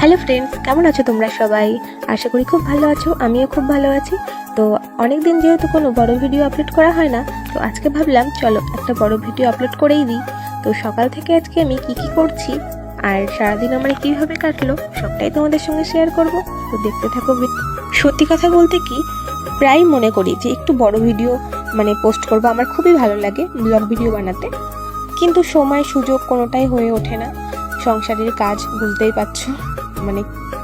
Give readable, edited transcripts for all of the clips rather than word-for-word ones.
Hello friends, কেমন আছো তোমরা সবাই? আশা করি খুব ভালো আছো। আমিও খুব ভালো আছি। তো অনেক দিন যেহেতু কোনো বড় ভিডিও আপলোড করা হয় না, তো আজকে ভাবলাম চলো একটা বড় ভিডিও আপলোড করেই দিই। তো সকাল থেকে আজকে আমি কি করছি আর সারাদিন আমার কীভাবে কাটলো সবটাই তোমাদের সঙ্গে শেয়ার করব। তো দেখতে থাকো। সত্যি কথা বলতে কি, প্রায় মনে করি যে একটু বড় ভিডিও পোস্ট করবো, আমার খুবই ভালো লাগে ব্লগ ভিডিও বানাতে, কিন্তু সময় সুযোগ কোনোটাই হয়ে ওঠে না। সংসারের কাজ বুঝতেই পারছো,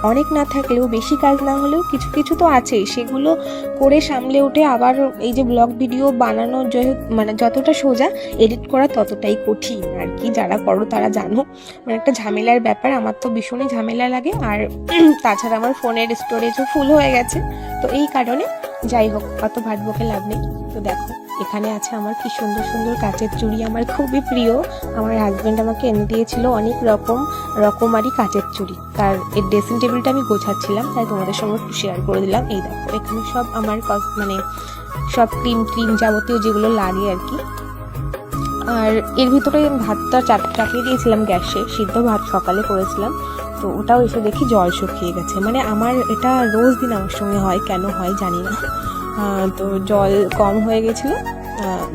অনেক না থাকলেও, বেশি কাজ না হলেও কিছু কিছু তো আছেই, সেগুলো করে সামলে উঠে আবার এই যে ব্লগ ভিডিও বানানো যতটা সোজা, এডিট করা ততটাই কঠিন আর কি। যারা করো তারা জানো, একটা ঝামেলার ব্যাপার। আমার তো ভীষণই ঝামেলা লাগে। আর তাছাড়া আমার ফোনের স্টোরেজও ফুল হয়ে গেছে। তো এই কারণে যাই হোক, অত ভাট বকে লাভ নেই। তো দেখো, এখানে আছে আমার কি সুন্দর সুন্দর কাচের চুড়ি, আমার খুবই প্রিয়। আমার হাজব্যান্ড আমাকে এনে দিয়েছিল অনেক রকমারি কাচের চুড়ি। তার এই ড্রেসিং টেবিলটা আমি গোছাচ্ছিলাম, তাই তোমাদের সঙ্গে একটু শেয়ার করে দিলাম। এই দেখো, এখানে সব আমার সব ক্রিম যাবতীয় যেগুলো লাগে আর কি। আর এর ভিতরে ভাতটা চাপিয়ে দিয়েছিলাম গ্যাসে, সিদ্ধ ভাত সকালে করেছিলাম। তো ওটাও এসে দেখি জল শুকিয়ে গেছে। আমার এটা রোজ দিন আমার সঙ্গে হয়, কেন হয় জানি না। তো জল কম হয়ে গেছিলো,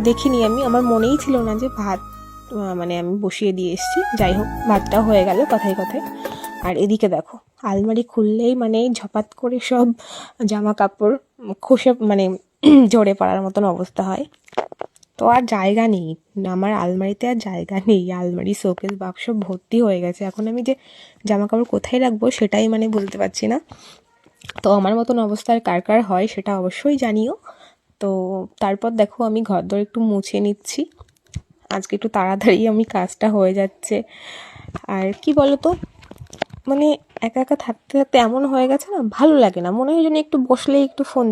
দেখিনি আমি, আমার মনেই ছিল না যে ভাত আমি বসিয়ে দিয়ে এসেছি। যাই হোক, ভাতটা হয়ে গেল কথায় কথায়। আর এদিকে দেখো, আলমারি খুললেই ঝপাত করে সব জামা কাপড় খসে ঝরে পড়ার মতন অবস্থা হয়। তো আর জায়গা নেই, আমার আলমারিতে আর জায়গা নেই। আলমারি, শোকেস, বাক্স ভর্তি হয়ে গেছে। এখন আমি যে জামা কাপড় কোথায় রাখবো সেটাই বুঝতে পারছি না। তো আমার মতন অবস্থায় কার কার হয় সেটা অবশ্যই জানিও। তো তারপর দেখো, আমি ঘরদোর একটু মুছে নিচ্ছি। আজকে একটু তাড়াতাড়ি আমি কাজটা হয়ে যাচ্ছে। আর কি বলতো, একা একা থাকতে থাকতে এমন হয়ে গেছে না, ভালো লাগে না। মনে হয় যেন একটু বসলেই একটু ফোন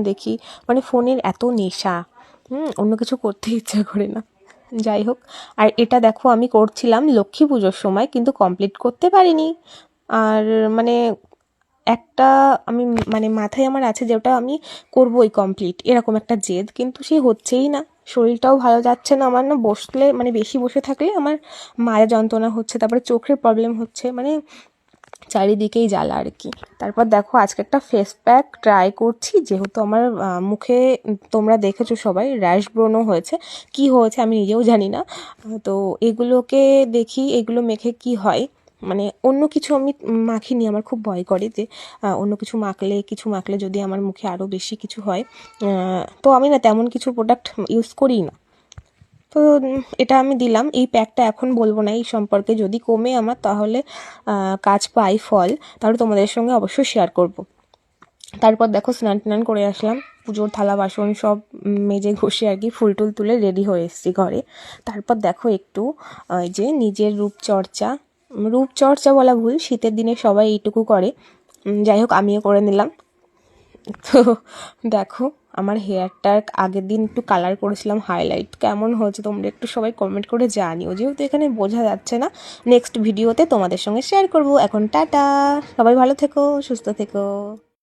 দেখি। ফোনের এত নেশা, অন্য কিছু করতে ইচ্ছা করে না। যাই হোক, আর এটা দেখো আমি করছিলাম লক্ষ্মী পুজোর সময়, কিন্তু কমপ্লিট করতে পারিনি। আর একটা আমি মাথায় আমার আছে যে ওটা আমি করবোই কমপ্লিট, এরকম একটা জেদ, কিন্তু সে হচ্ছেই না। শরীরটাও ভালো যাচ্ছে না আমার, না বসলে বেশি বসে থাকলে আমার মাথা যন্ত্রণা হচ্ছে, তারপরে চোখের প্রবলেম হচ্ছে, চারিদিকেই জ্বালা আর কি। তারপর দেখো, আজকে একটা ফেস প্যাক ট্রাই করছি, যেহেতু আমার মুখে তোমরা দেখেছো সবাই র্যাশ ব্রণও হয়েছে। কি হয়েছে আমি নিজেও জানি না। তো এগুলোকে দেখি, এগুলো মেখে কি হয়। অন্য কিছু আমি মাখিনি, আমার খুব ভয় করে যে অন্য কিছু মাখলে যদি আমার মুখে আরও বেশি কিছু হয়। তো আমি না তেমন কিছু প্রোডাক্ট ইউজ করি না। তো এটা আমি দিলাম, এই প্যাকটা এখন বলবো না এই সম্পর্কে। যদি কমে আমার, তাহলে কাজ পাই ফল, তাহলে তোমাদের সঙ্গে অবশ্যই শেয়ার করব। তারপর দেখো, স্নান করে আসলাম, পুজোর থালা বাসন সব মেজে ঘষে আর কি ফুল টুল তুলে রেডি হয়ে এসেছি ঘরে। তারপর দেখো একটু ওই যে নিজের রূপচর্চা বলা ভুল, শীতের দিনে সবাই এইটুকু করে, যাই হোক আমিও করে নিলাম। তো দেখো, আমার হেয়ারটার আগের দিন একটু কালার করেছিলাম, হাইলাইট কেমন হয়েছে তোমরা একটু সবাই কমেন্ট করে জানিও, যেহেতু এখানে বোঝা যাচ্ছে না। নেক্সট ভিডিওতে তোমাদের সঙ্গে শেয়ার করব। এখন টাটা, সবাই ভালো থেকো, সুস্থ থেকো।